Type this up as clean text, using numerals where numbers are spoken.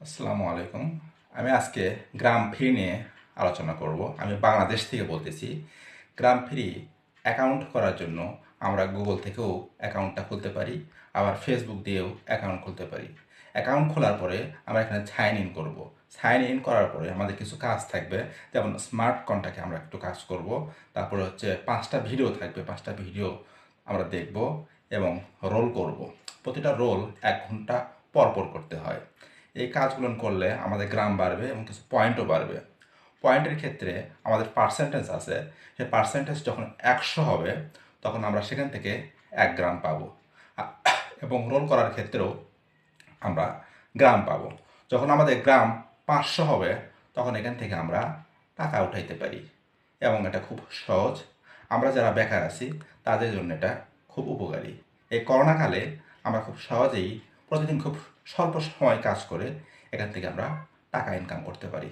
আসসালামু আলাইকুম। আমি আজকে গ্রাম ফ্রি নিয়ে আলোচনা করব। আমি বাংলাদেশ থেকে বলতেছি। গ্রাম ফ্রি অ্যাকাউন্ট করার জন্য আমরা গুগল থেকেও অ্যাকাউন্টটা খুলতে পারি, আবার ফেসবুক দিয়েও অ্যাকাউন্ট খুলতে পারি। অ্যাকাউন্ট খোলার পরে আমরা এখানে সাইন ইন করব। সাইন ইন করার পরে আমাদের কিছু কাজ থাকবে, যেমন স্মার্ট কন্ট্যাক্টে আমরা একটু কাজ করব। তারপরে হচ্ছে 5টা ভিডিও থাকবে, 5টা ভিডিও আমরা দেখব এবং রোল করব। প্রতিটা রোল 1 ঘন্টা পর পর করতে হয়। এই কাজগুলো করলে আমাদের গ্রাম বাড়বে এবং কিছু পয়েন্টও বাড়বে। পয়েন্টের ক্ষেত্রে আমাদের পার্সেন্টেজ আছে, সেই পার্সেন্টেজ যখন 100 হবে তখন আমরা সেখান থেকে 1 গ্রাম পাবো। এবং রোল করার ক্ষেত্রেও আমরা গ্রাম পাবো। যখন আমাদের গ্রাম 500 হবে তখন এখান থেকে আমরা টাকা উঠাইতে পারি এবং এটা খুব সহজ। আমরা যারা বেকার আছি তাদের জন্য এটা খুব উপকারী। এই করোনাকালে আমরা খুব সহজেই প্রতিদিন খুব স্বল্প সময় কাজ করে এখান থেকে আমরা টাকা ইনকাম করতে পারি।